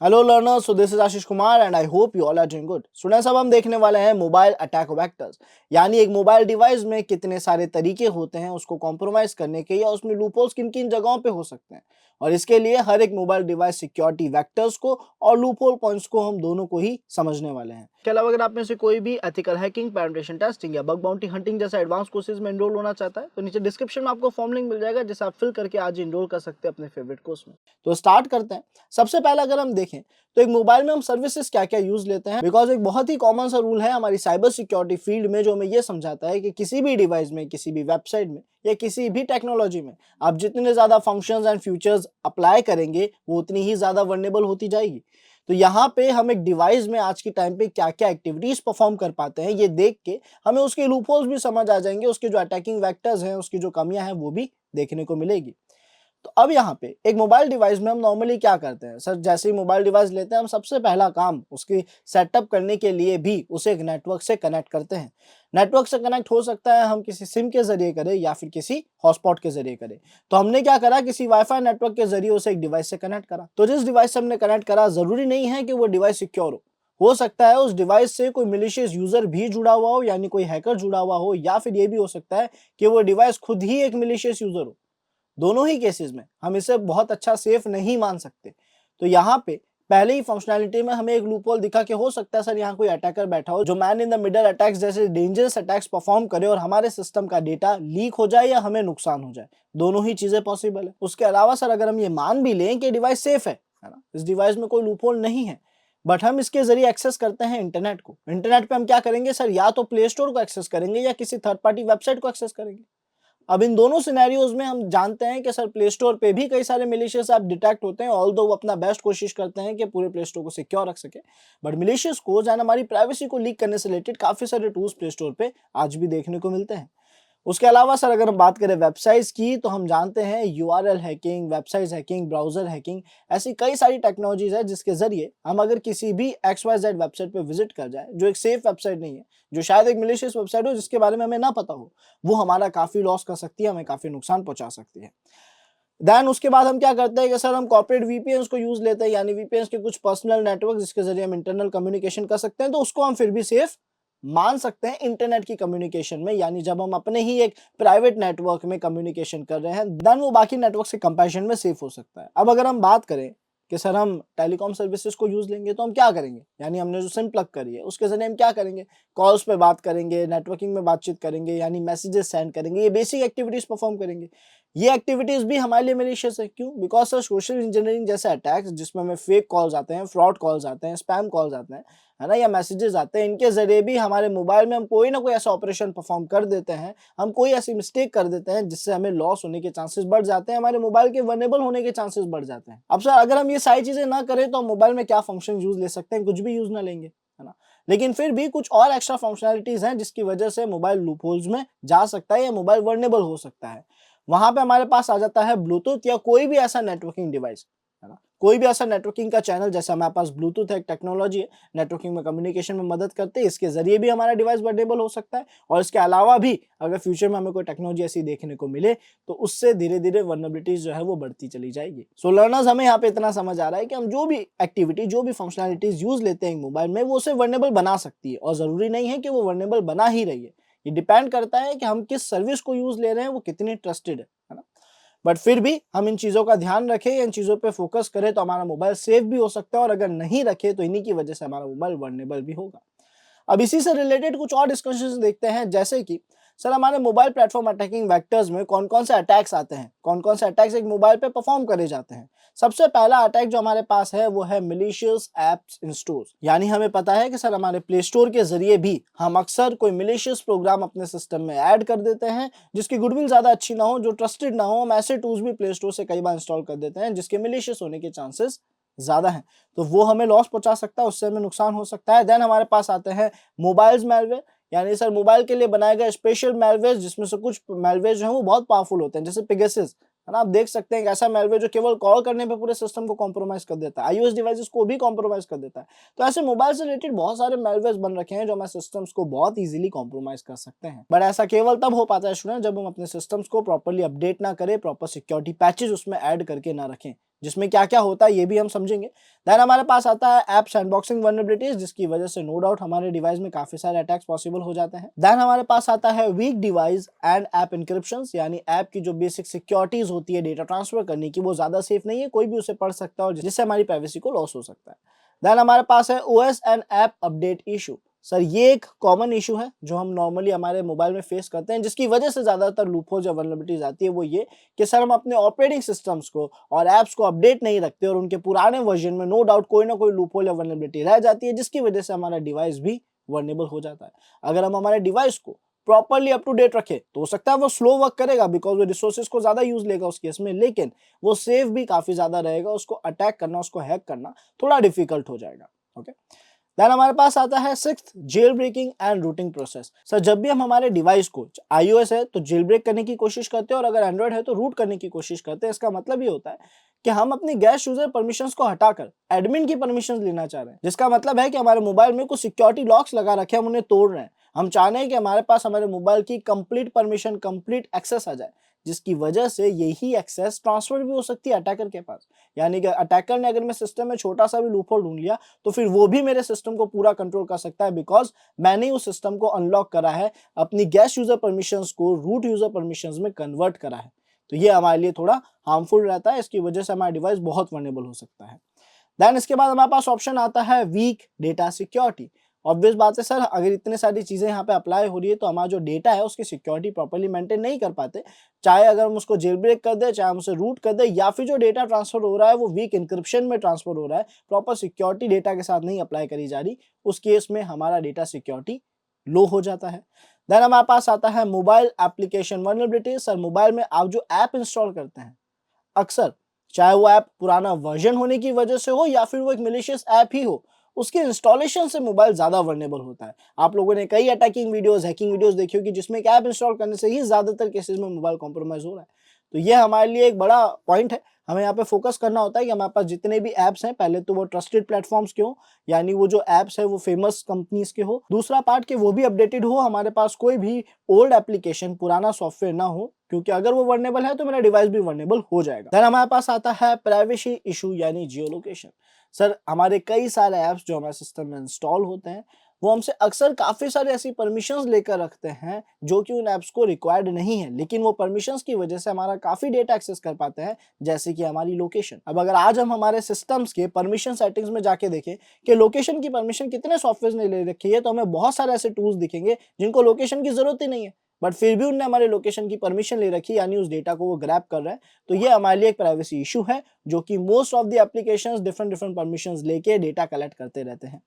Hello learners, so this is Ashish Kumar and I hope you all are doing good. Students, अब हम देखने वाले हैं मोबाइल अटैक वेक्टर्स, यानी एक मोबाइल डिवाइस में कितने सारे तरीके होते हैं उसको कॉम्प्रोमाइज करने के, या उसमें लूपहोल्स किन किन जगहों पे हो सकते हैं। और इसके लिए हर एक मोबाइल डिवाइस सिक्योरिटी वेक्टर्स को और लूपहोल पॉइंट्स को हम दोनों को ही समझने वाले हैं। इसके अलावा अगर आप में से कोई भी एथिकल हैकिंग, पेनिट्रेशन टेस्टिंग या बग बाउंटी हंटिंग जैसे एडवांस कोर्सेज में एनरोल होना चाहता है तो नीचे डिस्क्रिप्शन में आपको फॉर्म लिंक मिल जाएगा, जिसे आप फिल करके आज एनरोल कर सकते हैं अपने फेवरेट कोर्स में। तो स्टार्ट करते हैं। सबसे पहले अगर हम देखें तो एक मोबाइल में हम सर्विसेज क्या क्या यूज लेते हैं, बिकॉज एक बहुत ही कॉमन सा रूल है हमारी साइबर सिक्योरिटी फील्ड में जो हमें ये समझाता है कि किसी भी डिवाइस में, किसी भी वेबसाइट में या किसी भी टेक्नोलॉजी में आप जितने ज्यादा फंक्शंस एंड फीचर्स अप्लाई करेंगे वो उतनी ही ज्यादा वल्नरेबल होती जाएगी। तो यहाँ पे हम एक डिवाइस में आज के टाइम पे क्या क्या एक्टिविटीज परफॉर्म कर पाते हैं ये देख के हमें उसके लूपहोल्स भी समझ आ जाएंगे, उसके जो अटैकिंग वेक्टर्स हैं, उसकी जो कमियां हैं वो भी देखने को मिलेगी। तो अब यहाँ पे एक मोबाइल डिवाइस में हम नॉर्मली क्या करते हैं सर, जैसे ही मोबाइल डिवाइस लेते हैं हम सबसे पहला काम उसकी सेटअप करने के लिए भी उसे एक नेटवर्क से कनेक्ट करते हैं। नेटवर्क से कनेक्ट हो सकता है हम किसी सिम के जरिए करें या फिर किसी हॉटस्पॉट के जरिए करें। तो हमने क्या करा, किसी वाईफाई नेटवर्क के जरिए उसे एक डिवाइस से कनेक्ट करा। तो जिस डिवाइस से हमने कनेक्ट करा जरूरी नहीं है कि वो डिवाइस सिक्योर हो सकता है उस डिवाइस से कोई मिलिशियस यूजर भी जुड़ा हुआ हो, यानी कोई हैकर जुड़ा हुआ हो, या फिर ये भी हो सकता है कि वो डिवाइस खुद ही एक मिलिशियस यूजर हो। दोनों ही केसेस में हम इसे बहुत अच्छा सेफ नहीं मान सकते। तो यहाँ पे पहले ही फंक्शनैलिटी में हमें एक लूपहोल दिखा कि हो सकता है सर यहाँ कोई अटैकर बैठा हो जो man in the middle attacks जैसे डेंजरस अटैक्स परफॉर्म करे और हमारे सिस्टम का डेटा लीक हो जाए या हमें नुकसान हो जाए। दोनों ही चीजें पॉसिबल है। उसके अलावा सर अगर हम ये मान भी लें कि डिवाइस सेफ है ना, इस डिवाइस में कोई लूपहोल नहीं है, बट हम इसके जरिए एक्सेस करते हैं इंटरनेट को। इंटरनेट पे हम क्या करेंगे सर, या तो प्ले स्टोर को एक्सेस करेंगे या किसी थर्ड पार्टी वेबसाइट को एक्सेस करेंगे। अब इन दोनों सिनेरियोज में हम जानते हैं कि सर प्ले स्टोर पे भी कई सारे मिलिशियस ऐप डिटेक्ट होते हैं, ऑल्दो वो अपना बेस्ट कोशिश करते हैं कि पूरे प्ले स्टोर को सिक्योर रख सके, बट मिलिशियस कोड्स एंड हमारी प्राइवेसी को लीक करने से रिलेटेड काफी सारे टूल्स प्ले स्टोर पे आज भी देखने को मिलते हैं। उसके अलावा सर अगर हम बात करें वेबसाइट्स की तो हम जानते हैं URL hacking, website hacking, browser hacking, ऐसी कई सारी टेक्नोलॉजीज है जिसके जरिए हम अगर किसी भी XYZ वेबसाइट पे विजिट कर जाए जो एक सेफ वेबसाइट नहीं है, जो शायद एक मिलिशियस वेबसाइट हो जिसके बारे में हमें ना पता हो, वो हमारा काफी लॉस कर सकती है, हमें काफी नुकसान पहुंचा सकती है। देन उसके बाद हम क्या करते हैं कि सर हम कॉर्पोरेट वीपीएन को यूज लेते हैं, यानी वीपीएन के कुछ पर्सनल नेटवर्क जिसके जरिए हम इंटरनल कम्युनिकेशन कर सकते हैं, तो उसको हम फिर भी सेफ मान सकते हैं इंटरनेट की कम्युनिकेशन में, यानी जब हम अपने ही एक प्राइवेट नेटवर्क में कम्युनिकेशन कर रहे हैं देन वो बाकी नेटवर्क से कंपैरिजन में सेफ हो सकता है। अब अगर हम बात करें कि सर हम टेलीकॉम सर्विसेज को यूज लेंगे तो हम क्या करेंगे, यानी हमने जो सिम प्लग करी है उसके जरिए हम क्या करेंगे, कॉल्स पे बात करेंगे, नेटवर्किंग में बातचीत करेंगे, यानी मैसेजेस सेंड करेंगे, ये बेसिक एक्टिविटीज परफॉर्म करेंगे। ये एक्टिविटीज भी हमारे लिए मेलिशियस है। क्यों? बिकॉज सर सोशल इंजीनियरिंग जैसे अटैक्स जिसमें हमें फेक कॉल्स आते हैं, फ्रॉड कॉल्स आते हैं, स्पैम कॉल्स आते हैं, है ना, या मैसेजेस आते हैं, इनके जरिए भी हमारे मोबाइल में हम कोई ना कोई ऐसा ऑपरेशन परफॉर्म कर देते हैं, हम कोई ऐसी मिस्टेक कर देते हैं जिससे हमें लॉस होने के चांसेस बढ़ जाते हैं, हमारे मोबाइल के वल्नरेबल होने के चांसेस बढ़ जाते हैं। अब सर अगर हम ये सारी चीजें ना करें तो हम मोबाइल में क्या फंक्शन यूज ले सकते हैं, कुछ भी यूज ना लेंगे, है ना, लेकिन फिर भी कुछ और एक्स्ट्रा फंक्शनैलिटीज हैं जिसकी वजह से मोबाइल लूपहोल्स में जा सकता है या मोबाइल वल्नरेबल हो सकता है। वहां पे हमारे पास आ जाता है ब्लूटूथ या कोई भी ऐसा नेटवर्किंग डिवाइस, है ना, कोई भी ऐसा नेटवर्किंग का चैनल, जैसे हमारे पास ब्लूटूथ है, एक टेक्नोलॉजी है, नेटवर्किंग में कम्युनिकेशन में मदद करते हैं, इसके जरिए भी हमारा डिवाइस वल्नरेबल हो सकता है। और इसके अलावा भी अगर फ्यूचर में हमें कोई टेक्नोलॉजी ऐसी देखने को मिले तो उससे धीरे धीरे वल्नरेबिलिटीज जो है वो बढ़ती चली जाएगी। सो लर्नर्स, हमें यहाँ पे इतना समझ आ रहा है कि हम जो भी एक्टिविटी, जो भी फंक्शनैलिटीज यूज लेते हैं मोबाइल में, वो उसे वल्नरेबल बना सकती है, और जरूरी नहीं है कि वो वल्नरेबल बना ही रही है। ये डिपेंड करता है कि हम किस सर्विस को यूज ले रहे हैं, वो कितनी ट्रस्टेड है ना। बट फिर भी हम इन चीजों का ध्यान रखें, इन चीजों पे फोकस करें तो हमारा मोबाइल सेफ भी हो सकता है, और अगर नहीं रखे तो इन्हीं की वजह से हमारा मोबाइल वल्नरेबल भी होगा। अब इसी से रिलेटेड कुछ और डिस्कशंस देखते हैं, जैसे कि सर हमारे मोबाइल प्लेटफॉर्म अटैकिंग वेक्टर्स में कौन कौन से अटैक्स आते हैं, कौन कौन से अटैक्स एक मोबाइल पे परफॉर्म करे जाते हैं। सबसे पहला अटैक जो हमारे पास है वो है मिलिशियस एप्स इंस्टॉल, यानी हमें पता है कि सर हमारे प्ले स्टोर के जरिए भी हम अक्सर कोई मिलिशियस प्रोग्राम अपने सिस्टम में ऐड कर देते हैं जिसकी गुडविल ज्यादा अच्छी ना हो, जो ट्रस्टेड ना हो, हम ऐसे टूल्स भी प्ले स्टोर से कई बार इंस्टॉल कर देते हैं जिसके मिलिशियस होने के चांसेस ज्यादा है। तो वो हमें लॉस पहुंचा सकता है, उससे हमें नुकसान हो सकता है। देन हमारे पास आते हैं मोबाइल मैलवेयर, यानी सर मोबाइल के लिए बनाए गए स्पेशल मैलवेयर, जिसमें से कुछ मैलवेयर जो है वो बहुत पावरफुल होते हैं, जैसे पेगासस, है ना, आप देख सकते हैं एक ऐसा मैलवेयर जो केवल कॉल करने पे पूरे सिस्टम को कॉम्प्रोमाइज कर देता है, आईओएस डिवाइसेस को भी कॉम्प्रोमाइज कर देता है। तो ऐसे मोबाइल से रिलेटेड बहुत सारे मैलवेयर बन रखे हैं जो हमारे सिस्टम्स को बहुत इजीली कॉम्प्रोमाइज कर सकते हैं। बट ऐसा केवल तब हो पाता है स्टूडेंट जब हम अपने सिस्टम्स को प्रॉपर्ली अपडेट ना करें, प्रॉपर सिक्योरिटी पैचेज उसमें ऐड करके ना रखें, जिसमें क्या क्या होता है ये भी हम समझेंगे। देन हमारे पास आता है ऐप सैंडबॉक्सिंग वल्नरेबिलिटीज, जिसकी वजह से नो डाउट हमारे डिवाइस में काफी सारे अटैक्स पॉसिबल हो जाते हैं। देन हमारे पास आता है weak devices and app encryption, यानी ऐप की जो बेसिक सिक्योरिटीज होती है डेटा ट्रांसफर करने की वो ज्यादा सेफ नहीं है, कोई भी उसे पढ़ सकता है और जिससे हमारी प्राइवेसी को लॉस हो सकता है। देन हमारे पास है OS and app update issue. Sir ये एक कॉमन इशू है जो हम नॉर्मली हमारे मोबाइल में फेस करते हैं, जिसकी वजह से ज्यादातर लूपहोल्स या वल्नरेबिलिटीज आती है। वो ये कि सर हम अपने ऑपरेटिंग सिस्टम्स को और ऐप्स को अपडेट नहीं रखते और उनके पुराने वर्जन में नो डाउट कोई ना कोई लूपहोल या वल्नरेबिलिटी रह जाती है, जिसकी वजह से हमारा डिवाइस भी वर्नेबल हो जाता है। अगर हम हमारे डिवाइस को प्रॉपरली अप टू डेट रखें तो हो सकता है वो स्लो वर्क करेगा बिकॉज वो रिसोर्सेज को ज्यादा यूज लेगा उस केस में, लेकिन वो सेफ भी काफी ज्यादा रहेगा। उसको अटैक करना, उसको हैक करना थोड़ा डिफिकल्ट हो जाएगा। ओके, देन हमारे पास आता है sixth, jailbreaking and rooting process. Sir जब भी हम हमारे डिवाइस को, iOS है तो जेल ब्रेक करने की कोशिश करते हैं और अगर एंड्रॉइड है तो रूट करने की कोशिश करते हैं। इसका मतलब ये होता है कि हम अपनी गेस्ट यूजर परमिशंस को हटाकर एडमिन की परमिशंस लेना चाह रहे हैं, जिसका मतलब है कि हमारे मोबाइल में कुछ सिक्योरिटी लॉक्स लगा रखे हैं, हम उन्हें तोड़ रहे हैं। हम चाह रहे हैं कि हमारे पास हमारे मोबाइल की कंप्लीट परमिशन, कंप्लीट एक्सेस आ जाए, जिसकी वजह से यही एक्सेस ट्रांसफर भी हो सकती है अटैकर के पास। यानी कि अटैकर ने अगर मैं सिस्टम में छोटा सा भी लूपहोल ढूंढ लिया तो फिर वो भी मेरे सिस्टम को पूरा कंट्रोल कर सकता है, बिकॉज मैंने उस सिस्टम को अनलॉक करा है, अपनी गेस्ट यूजर परमिशंस को रूट यूजर परमिशंस में कन्वर्ट करा है। तो ये हमारे लिए थोड़ा हार्मफुल रहता है, इसकी वजह से हमारा डिवाइस बहुत वर्नेबल हो सकता है। देन इसके बाद हमारे पास ऑप्शन आता है वीक डेटा सिक्योरिटी। ऑब्वियस बात है सर, अगर इतने सारी चीजें यहाँ पे अप्लाई हो रही है तो हमारा जो डेटा है उसकी सिक्योरिटी प्रॉपर्ली मेंटेन नहीं कर पाते। चाहे अगर हम उसको जेल ब्रेक कर दे, चाहे हम उसे रूट कर दे, या फिर जो डेटा ट्रांसफर हो रहा है वो वीक इंक्रिप्शन में ट्रांसफर हो रहा है, प्रॉपर सिक्योरिटी डेटा के साथ नहीं अप्लाई करी जा रही, उस केस में हमारा डेटा सिक्योरिटी लो हो जाता है। देन हमारे पास आता है mobile application vulnerability. Sir mobile में आप जो ऐप इंस्टॉल करते हैं, अक्सर चाहे वो ऐप पुराना वर्जन होने की वजह से हो या फिर वो एक मिलिशियस ऐप ही हो, उसके इंस्टॉलेशन से मोबाइल ज्यादा वर्नेबल होता है। आप लोगों ने कई अटैकिंग वीडियोस, हैकिंग वीडियोस देखी होगी जिसमें एक ऐप इंस्टॉल करने से ही ज्यादातर केसेस में मोबाइल कॉम्प्रोमाइज हो रहा है। तो ये हमारे लिए एक बड़ा पॉइंट है। हमें यहाँ पे फोकस करना होता है कि हमारे पास जितने भी ऐप्स हैं, पहले तो वो ट्रस्टेड प्लेटफॉर्म्स के हो, यानी वो जो ऐप्स है वो फेमस कंपनीज के हो। दूसरा पार्ट कि वो भी अपडेटेड हो, हमारे पास कोई भी ओल्ड एप्लीकेशन, पुराना सॉफ्टवेयर ना हो, क्योंकि अगर वो वर्नेबल है तो मेरा डिवाइस भी वर्नेबल हो जाएगा। देन हमारे पास आता है प्राइवेसी इशू यानी जियो लोकेशन। सर हमारे कई सारे ऐप्स जो हमारे सिस्टम में इंस्टॉल होते हैं वो हमसे अक्सर काफी सारे ऐसी परमिशंस लेकर रखते हैं जो कि उन ऐप्स को रिक्वायर्ड नहीं है, लेकिन वो परमिशंस की वजह से हमारा काफी डेटा एक्सेस कर पाते हैं, जैसे कि हमारी लोकेशन। अब अगर आज हम हमारे सिस्टम्स के परमिशन सेटिंग्स में जाके देखें कि लोकेशन की परमिशन कितने सॉफ्टवेयर ने ले रखी है, तो हमें बहुत सारे ऐसे टूल्स दिखेंगे जिनको लोकेशन की जरूरत ही नहीं है, बट फिर भी उनने हमारे लोकेशन की परमिशन ले रखी, यानी उस डेटा को वो ग्रैब कर रहे हैं। तो ये हमारे लिए एक प्राइवेसी इशू है, जो कि most of the applications different different permissions लेके डेटा कलेक्ट करते रहते हैं।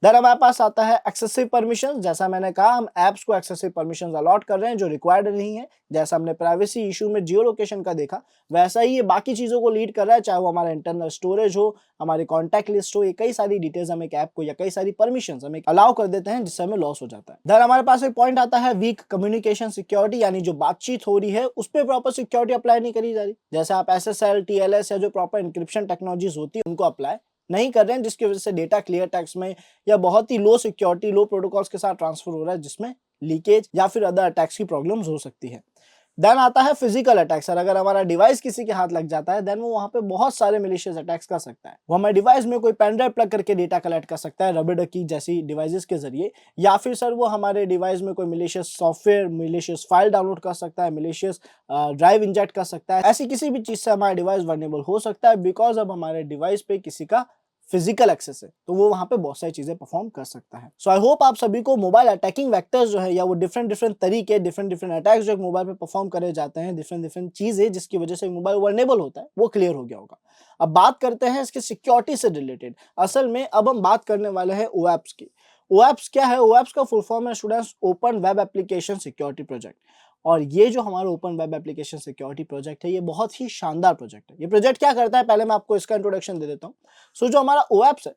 देन हमारे पास आता है एक्सेसिव परमिशंस। जैसा मैंने कहा, हम ऐप्स को एक्सेसिव परमिशंस अलॉट कर रहे हैं जो रिक्वायर्ड नहीं है। जैसा हमने प्राइवेसी इशू में जियो लोकेशन का देखा, वैसा ही ये बाकी चीजों को लीड कर रहा है, चाहे वो हमारा इंटरनल स्टोरेज हो, हमारे कॉन्टैक्ट लिस्ट हो, ये कई सारी डिटेल्स हम एक ऐप को या कई सारी परमिशंस हम अलाउ कर देते हैं, जिससे हमें लॉस हो जाता है। देन हमारे पास एक पॉइंट आता है वीक कम्युनिकेशन सिक्योरिटी, यानी जो बातचीत हो रही है उस पर प्रॉपर सिक्योरिटी अप्लाई नहीं करी जा रही। जैसे आप SSL, TLS या जो प्रॉपर इंक्रिप्शन टेक्नोलॉजीज होती है उनको अप्लाई नहीं कर रहे हैं, जिसकी वजह से डेटा क्लियर टेक्स्ट में या बहुत ही लो सिक्योरिटी, लो प्रोटोकॉल्स के साथ ट्रांसफर हो रहा है, जिसमें लीकेज या फिर अदर अटैक्स की प्रॉब्लम्स हो सकती है। देन आता है फिजिकल अटैक। सर अगर हमारा डिवाइस किसी के हाथ लग जाता है, देन वो वहां पे बहुत सारे मिलिशियस अटैक्स कर सकता है। वो हमारे डिवाइस में कोई पेन ड्राइव प्लग करके डेटा कलेक्ट कर सकता है रबिड की जैसी डिवाइसेस के जरिए, या फिर सर वो हमारे डिवाइस में कोई malicious software, malicious file download कर सकता है, मिलिशियस ड्राइव इंजेक्ट कर सकता है। ऐसी किसी भी चीज से हमारा डिवाइस वर्नेबल हो सकता है, बिकॉज अब हमारे डिवाइस पे किसी का फिजिकल एक्सेस है, तो वो वहां पे बहुत सारी चीजें परफॉर्म कर सकता है। सो आई होप आप सभी को मोबाइल अटैकिंग वेक्टर्स जो है, या वो डिफरेंट डिफरेंट तरीके, डिफरेंट डिफरेंट अटैक्स जो मोबाइल पे परफॉर्म करे जाते हैं, डिफरेंट डिफरेंट चीजें जिसकी वजह से मोबाइल वर्नेबल होता है, वो क्लियर हो गया होगा। अब बात करते हैं इसके सिक्योरिटी से रिलेटेड। असल में अब हम बात करने वाले हैं ओएप्स की। ओएप्स क्या है? ओएप्स का फुल फॉर्म है students open web application security project. और ये जो हमारा open web application security project है, ये बहुत ही शानदार प्रोजेक्ट है। ये प्रोजेक्ट क्या करता है, पहले मैं आपको इसका इंट्रोडक्शन दे देता हूँ। सो जो हमारा ओएप्स है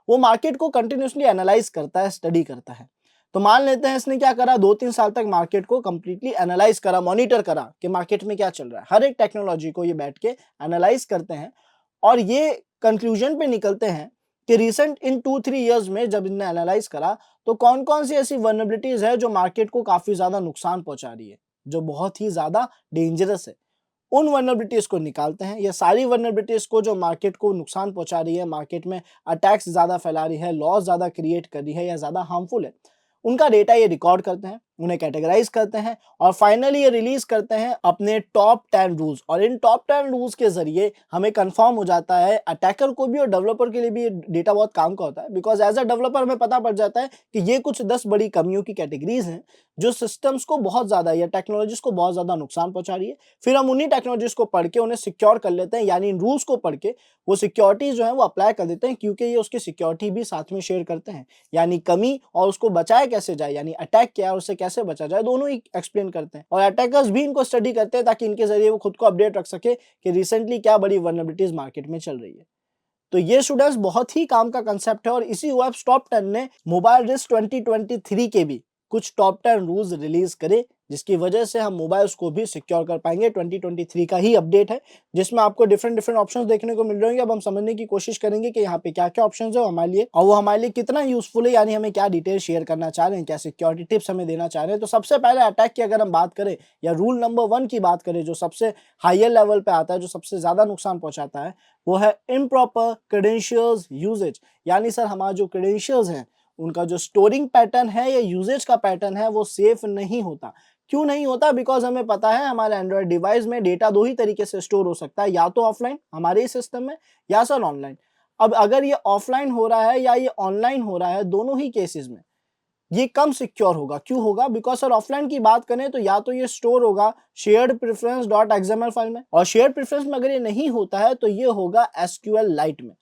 वो मार्केट को कंटिन्यूसली एनालाइज करता है, स्टडी करता है। तो मान लेते हैं इसने क्या करा, 2-3 साल तक मार्केट को कंप्लीटली एनालाइज करा, मॉनिटर करा कि मार्केट में क्या चल रहा है। हर एक टेक्नोलॉजी को ये बैठ के एनालाइज करते हैं और ये कंक्लूजन पे निकलते हैं कि रिसेंट इन 2-3 इयर्स में जब इन्हें एनालाइज करा तो कौन कौन सी ऐसी वल्नरेबिलिटीज है जो मार्केट को काफी ज्यादा नुकसान पहुंचा रही है, जो बहुत ही ज्यादा डेंजरस है। उन वल्नरेबिलिटीज को निकालते हैं। ये सारी वल्नरेबिलिटीज को जो मार्केट को नुकसान पहुंचा रही है, मार्केट में अटैक्स ज़्यादा फैला रही है, लॉस ज़्यादा क्रिएट कर रही है या ज़्यादा हार्मफुल है, उनका डेटा ये रिकॉर्ड करते हैं, उन्हें कैटेगराइज करते हैं और फाइनली ये रिलीज करते हैं अपने टॉप 10 रूल्स। और इन टॉप 10 रूल्स के जरिए हमें कंफर्म हो जाता है, अटैकर को भी और डेवलपर के लिए भी ये डेटा बहुत काम का होता है, बिकॉज एज अ डेवलपर हमें पता पड़ जाता है कि ये कुछ 10 बड़ी कमियों की कैटेगरीज हैं जो सिस्टम्स को बहुत ज्यादा या टेक्नोलॉजीज को बहुत ज्यादा नुकसान पहुंचा रही है। फिर हम उन्हीं टेक्नोलॉजीज को पढ़ के उन्हें सिक्योर कर लेते हैं, यानी इन रूल्स को पढ़ के वो सिक्योरिटी जो है वो अप्लाई कर देते हैं, क्योंकि ये उसकी सिक्योरिटी भी साथ में शेयर करते हैं। यानी कमी और उसको बचाया कैसे जाए, यानी अटैक क्या है उससे कैसे बचा जाए, दोनों ही एक्सप्लेन करते हैं। और अटैकर्स भी इनको स्टडी करते हैं ताकि इनके जरिए वो खुद को अपडेट रख सके कि रिसेंटली क्या बड़ी वल्नरेबिलिटीज मार्केट में चल रही है। तो ये स्टूडेंट्स बहुत ही काम का कंसेप्ट है और इसी वेब्स टॉप 10 ने मोबाइल रिस्क 2023 के भी कुछ टॉप 10 रूल्स रिलीज करे, जिसकी वजह से हम मोबाइल्स को भी सिक्योर कर पाएंगे। 2023 का ही अपडेट है जिसमें आपको डिफरेंट ऑप्शंस देखने को मिल रहे होंगे। अब हम समझने की कोशिश करेंगे कि यहाँ पे क्या क्या ऑप्शंस है हमारे लिए और वो हमारे लिए कितना यूजफुल है, यानी हमें क्या डिटेल शेयर करना चाह रहे हैं, क्या सिक्योरिटी टिप्स हमें देना चाह रहे हैं। तो सबसे पहले अटैक की अगर हम बात करें या रूल नंबर 1 की बात करें, जो सबसे हायर लेवल पे आता है, जो सबसे ज्यादा नुकसान पहुंचाता है, वो है इम्प्रॉपर क्रेडेंशियल्स यूजेज। यानी सर हमारे जो क्रेडेंशियल्स हैं उनका जो स्टोरिंग पैटर्न है या यूजेज का पैटर्न है वो सेफ नहीं होता। क्यों नहीं होता? बिकॉज हमें पता है हमारे एंड्रॉइड डिवाइस में डेटा दो ही तरीके से स्टोर हो सकता है, या तो ऑफलाइन हमारे ही सिस्टम में या सर ऑनलाइन। अब अगर ये ऑफलाइन हो रहा है या ये ऑनलाइन हो रहा है, दोनों ही केसेस में ये कम सिक्योर होगा। क्यों होगा? बिकॉज सर ऑफलाइन की बात करें तो या तो ये स्टोर होगा shared preference dot XML file में, और शेयर्ड प्रेफरेंस में अगर ये नहीं होता है तो ये होगा एसक्यूएल लाइट में।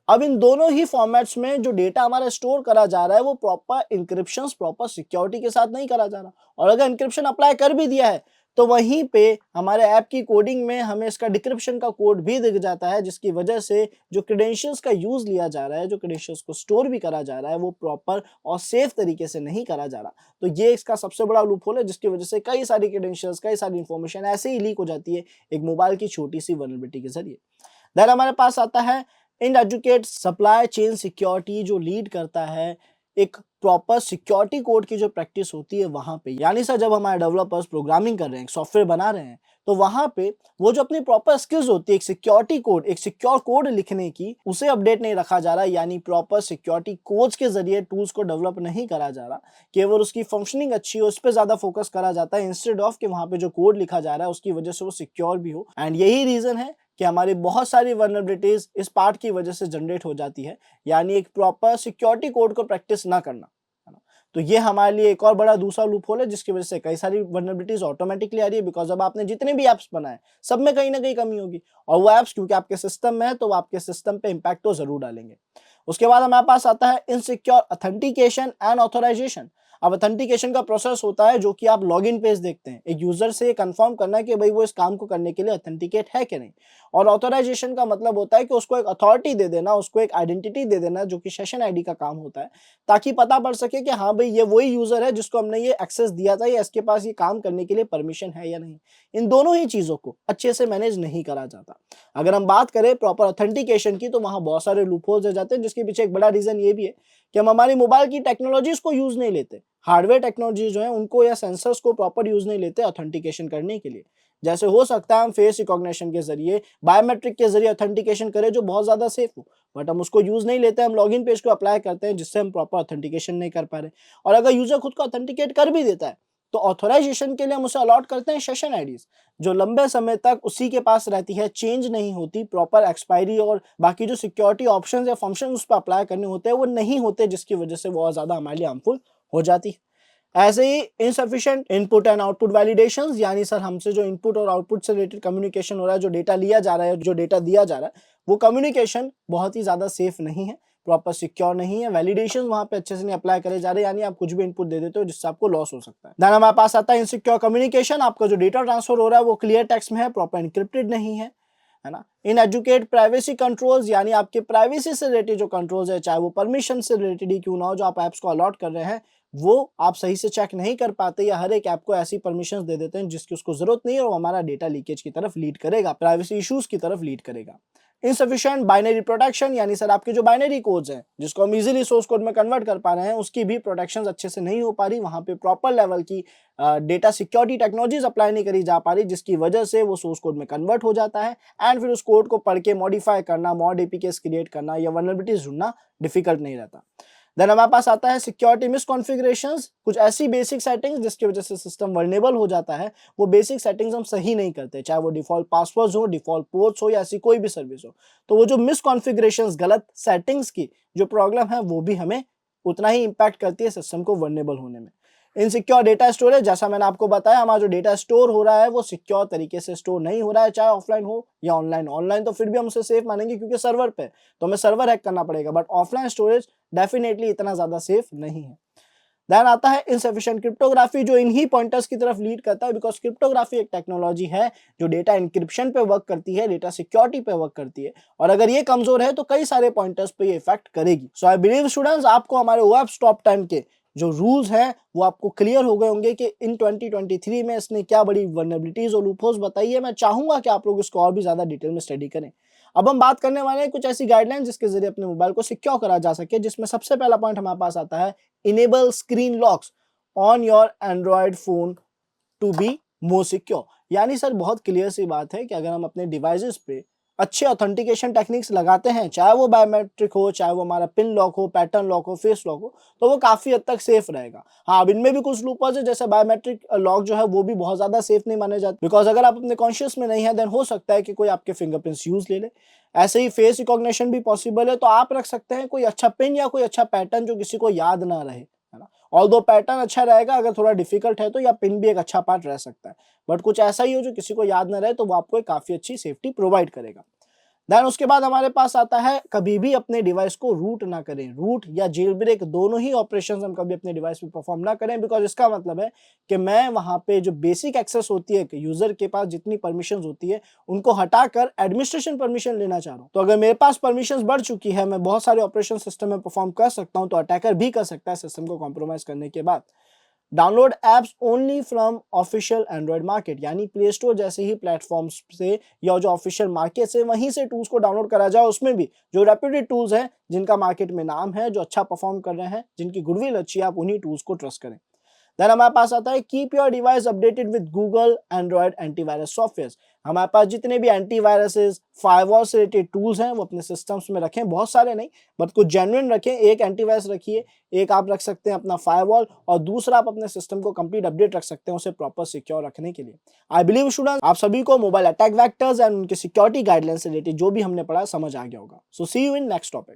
अब इन दोनों ही फॉर्मेट्स में जो डेटा हमारा स्टोर करा जा रहा है वो प्रॉपर इंक्रिप्शन, प्रॉपर सिक्योरिटी के साथ नहीं करा जा रहा। और अगर इंक्रिप्शन अप्लाई कर भी दिया है तो वहीं पे हमारे ऐप की कोडिंग में हमें इसका डिक्रिप्शन का कोड भी दिख जाता है, जिसकी वजह से जो क्रेडेंशियल्स का यूज लिया जा रहा है, जो क्रेडेंशियल्स को स्टोर भी करा जा रहा है, वो प्रॉपर और सेफ तरीके से नहीं करा जा रहा। तो ये इसका सबसे बड़ा लूप होल है, जिसकी वजह से कई सारी क्रेडेंशियल्स, कई सारी इंफॉर्मेशन ऐसे ही लीक हो जाती है एक मोबाइल की छोटी सी वल्नरेबिलिटी के जरिए। देन हमारे पास आता है इन एजुकेट सप्लाई चेन सिक्योरिटी, जो लीड करता है एक प्रॉपर सिक्योरिटी कोड की जो प्रैक्टिस होती है वहां पे। यानी सर जब हमारे डेवलपर्स प्रोग्रामिंग कर रहे हैं, सॉफ्टवेयर बना रहे हैं, तो वहां पे वो जो अपनी प्रॉपर स्किल्स होती है एक सिक्योरिटी कोड, एक सिक्योर कोड लिखने की, उसे अपडेट नहीं रखा जा रहा। यानी प्रॉपर सिक्योरिटी कोड्स के जरिए टूल्स को डेवलप नहीं करा जा रहा, केवल उसकी फंक्शनिंग अच्छी हो उस पर ज्यादा फोकस करा जाता है, इंस्टेड ऑफ कि वहां पे जो कोड लिखा जा रहा है उसकी वजह से वो सिक्योर भी हो। एंड यही रीजन है कि हमारी बहुत सारी वल्नरेबिलिटीज इस पार्ट की वजह से जनरेट हो जाती है, यानी एक प्रॉपर सिक्योरिटी कोड को प्रैक्टिस ना करना, है ना। तो ये हमारे लिए एक और बड़ा दूसरा लूप होल है, जिसकी वजह से कई सारी वल्नरेबिलिटीज ऑटोमेटिकली आ रही है। बिकॉज अब आपने जितने भी एप्स बनाए सब में कहीं ना कहीं कमी होगी, और वो एप्स क्योंकि आपके सिस्टम में है तो वो आपके सिस्टम पे इंपैक्ट तो जरूर डालेंगे। उसके बाद हमारे पास आता है इनसिक्योर ऑथेंटिकेशन एंड ऑथराइजेशन। अब ऑथेंटिकेशन का प्रोसेस होता है जो कि आप लॉगिन पेज देखते हैं, एक यूजर से कंफर्म करना है कि भाई वो इस काम को करने के लिए ऑथेंटिकेट है कि नहीं। और ऑथराइजेशन का मतलब होता है कि उसको एक अथॉरिटी दे देना, उसको एक आइडेंटिटी दे देना, जो कि सेशन आईडी का काम होता है, ताकि पता पड़ सके कि हाँ भाई ये वही यूजर है जिसको हमने ये एक्सेस दिया था या इसके पास ये काम करने के लिए परमिशन है या नहीं। इन दोनों ही चीजों को अच्छे से मैनेज नहीं करा जाता। अगर हम बात करें प्रॉपर ऑथेंटिकेशन की तो वहां बहुत सारे लूपहोल्स हो जाते हैं, जिसके पीछे एक बड़ा रीजन ये भी है कि हम हमारी मोबाइल की टेक्नोलॉजीज को यूज नहीं लेते, हार्डवेयर टेक्नोलॉजी जो है उनको या सेंसर्स को प्रॉपर यूज नहीं लेते ऑथेंटिकेशन करने के लिए। जैसे हो सकता है हम फेस रिकॉग्निशन के जरिए, बायोमेट्रिक के जरिए ऑथेंटिकेशन करें जो बहुत ज्यादा सेफ हो, बट हम उसको यूज नहीं लेते, हम लॉगिन पेज को अप्लाई करते हैं जिससे हम प्रॉपर ऑथेंटिकेशन नहीं कर पा रहे। और अगर यूजर खुद को ऑथेंटिकेट कर भी देता है तो ऑथोराइजेशन के लिए हम उसे अलॉट करते हैं सेशन आईडीज, जो लंबे समय तक उसी के पास रहती है, चेंज नहीं होती, प्रॉपर एक्सपायरी और बाकी जो सिक्योरिटी ऑप्शंस या फंक्शन उस पर अप्लाई करने होते हैं वो नहीं होते, जिसकी वजह से बहुत ज्यादा हमारे लिए हार्मफुल हो जाती है। ऐसे ही insufficient input and output validations, यानी सर हमसे जो इनपुट और आउटपुट से रिलेटेड कम्युनिकेशन हो रहा है, जो डेटा लिया जा रहा है, जो डेटा दिया जा रहा है, वो कम्युनिकेशन बहुत ही ज्यादा सेफ नहीं है, प्रॉपर सिक्योर नहीं है, वैलिडेशन वहां पे अच्छे से नहीं अप्लाई करे जा रहे, यानी आप कुछ भी इनपुट दे देते हो जिससे आपको लॉस हो सकता है। देन हमारे पास आता है इनसिक्योर कम्युनिकेशन, आपका जो डेटा ट्रांसफर हो रहा है वो क्लियर टेक्स्ट में है, प्रॉपर इनक्रिप्टेड नहीं है ना। इन एजुकेट प्राइवेसी कंट्रोल्स, यानी आपके प्राइवेसी से रिलेटेड जो कंट्रोल्स है, चाहे वो परमिशन से रिलेटेड ही क्यों ना हो, जो आप एप्स को अलॉट कर रहे हैं वो आप सही से चेक नहीं कर पाते या हर एक ऐप को ऐसी परमिशंस दे देते हैं जिसकी उसको जरूरत नहीं है और वो हमारा डेटा लीकेज की तरफ लीड करेगा, प्राइवेसी इश्यूज की तरफ लीड करेगा। इनसफिशिएंट बाइनरी प्रोटेक्शन, यानी सर आपके जो बाइनरी कोड्स हैं जिसको हम इजीली सोर्स कोड में कन्वर्ट कर पा रहे हैं, उसकी भी प्रोटेक्शन अच्छे से नहीं हो पा रही, वहां पे प्रॉपर लेवल की डेटा सिक्योरिटी टेक्नोलॉजीज अप्लाई नहीं करी जा पा रही, जिसकी वजह से वो सोर्स कोड में कन्वर्ट हो जाता है एंड फिर उस कोड को पढ़ के मॉडिफाई करना, मॉड एपीकेस क्रिएट करना या वल्नरेबिलिटीज ढूंढना डिफिकल्ट नहीं रहता। देन हमारे पास आता है सिक्योरिटी मिसकॉन्फ़िगरेशंस, कुछ ऐसी बेसिक सेटिंग्स जिसकी वजह से सिस्टम वल्नरेबल हो जाता है। वो बेसिक सेटिंग्स हम सही नहीं करते, चाहे वो डिफ़ॉल्ट पासवर्ड्स हो, डिफ़ॉल्ट पोर्ट्स हो या ऐसी कोई भी सर्विस हो। तो वो जो मिसकॉन्फ़िगरेशंस, गलत सेटिंग्स की जो प्रॉब्लम है, वो भी हमें उतना ही इम्पैक्ट करती है सिस्टम को वल्नरेबल होने में। इनसिक्योर डेटा स्टोरेज, जैसा मैंने आपको बताया, हमारा जो डेटा स्टोर हो रहा है वो सिक्योर तरीके से स्टोर नहीं हो रहा है, चाहे ऑफलाइन हो या ऑनलाइन। ऑनलाइन तो फिर भी हम उसे सेफ मानेंगे क्योंकि सर्वर पे, तो हमें सर्वर हैक करना पड़ेगा, बट ऑफलाइन स्टोरेज डेफिनेटली इतना ज्यादा सेफ नहीं है। देन आता है इनसफिशिएंट क्रिप्टोग्राफी, जो इन्हीं पॉइंटर्स की तरफ लीड करता है, बिकॉज क्रिप्टोग्राफी एक टेक्नोलॉजी है जो डेटा इंक्रिप्शन पे वर्क करती है, डेटा सिक्योरिटी पे वर्क करती है, और अगर ये कमजोर है तो कई सारे पॉइंटर्स पे ये इफेक्ट करेगी। सो आई बिलीव स्टूडेंट्स, आपको हमारे ओएप्स टॉप 10 के जो रूल्स हैं वो आपको क्लियर हो गए होंगे कि इन 2023 में इसने क्या बड़ी वल्नरेबिलिटीज और लूपहोल्स बताई है। मैं चाहूंगा कि आप लोग इसको और भी ज्यादा डिटेल में स्टडी करें। अब हम बात करने वाले हैं कुछ ऐसी गाइडलाइन जिसके जरिए अपने मोबाइल को सिक्योर करा जा सके, जिसमें सबसे पहला पॉइंट हमारे पास आता है enable screen locks on your Android phone to be more secure. यानी सर बहुत क्लियर सी बात है कि अगर हम अपने डिवाइसेस पे अच्छे ऑथेंटिकेशन टेक्निक्स लगाते हैं, चाहे वो बायोमेट्रिक हो, चाहे वो हमारा पिन लॉक हो, पैटर्न लॉक हो, फेस लॉक हो, तो वो काफी हद तक सेफ रहेगा। हाँ, अब इनमें भी कुछ लूपर्स है, जैसे बायोमेट्रिक लॉक जो है वो भी बहुत ज्यादा सेफ नहीं माने जाते, बिकॉज अगर आप अपने कॉन्शियस में नहीं है देन हो सकता है कि कोई आपके फिंगरप्रिंट्स यूज ले ले। ऐसे ही फेस रिकॉग्निशन भी पॉसिबल है, तो आप रख सकते हैं कोई अच्छा पिन या कोई अच्छा पैटर्न जो किसी को याद ना रहे, है ना। ऑल्दो पैटर्न अच्छा रहेगा, अगर थोड़ा डिफिकल्ट है तो या पिन भी एक अच्छा पार्ट रह सकता है, बट कुछ ऐसा ही हो जो किसी को याद ना रहे, तो वो आपको एक काफी अच्छी सेफ्टी प्रोवाइड करेगा। देन उसके बाद हमारे पास आता है कभी भी अपने डिवाइस को रूट ना करें। रूट या जेल ब्रेक दोनों ही ऑपरेशंस हम कभी अपने डिवाइस पे परफॉर्म ना करें, बिकॉज इसका मतलब है कि मैं वहां पे जो बेसिक एक्सेस होती है कि यूजर के पास जितनी परमिशंस होती है उनको हटाकर एडमिनिस्ट्रेशन परमिशन लेना चाह रहा हूँ। तो अगर मेरे पास परमिशंस बढ़ चुकी है, मैं बहुत सारे ऑपरेशन सिस्टम में परफॉर्म कर सकता हूँ, तो अटैकर भी कर सकता है सिस्टम को कॉम्प्रोमाइज करने के बाद। Download apps only from official Android market, यानी प्ले स्टोर जैसे ही प्लेटफॉर्म्स से या जो ऑफिशियल मार्केट से वहीं से टूल्स को डाउनलोड करा जाए, उसमें भी जो रेप्यूटेड टूल्स हैं, जिनका मार्केट में नाम है, जो अच्छा परफॉर्म कर रहे हैं, जिनकी गुडविल अच्छी है, आप उन्हीं टूल्स को ट्रस्ट करें। देन हमारे पास आता है keep your device updated with Google Android antivirus software. हमारे पास जितने भी एंटीवायरसेस, फायरवॉल से रिलेटेड टूल्स हैं वो अपने सिस्टम्स में रखें, बहुत सारे नहीं बट कुछ जेन्युइन रखें। एक एंटीवायरस रखिए, एक आप रख सकते हैं अपना फायरवॉल, और दूसरा आप अपने सिस्टम को कंप्लीट अपडेट रख सकते हैं उसे प्रॉपर सिक्योर रखने के लिए। आई बिलीव स्टूडेंट्स, आप सभी को मोबाइल अटैक वेक्टर्स एंड उनके सिक्योरिटी गाइडलाइंस से रिलेटेड जो भी हमने पढ़ा समझ आ गया होगा। सो सी यू इन नेक्स्ट टॉपिक।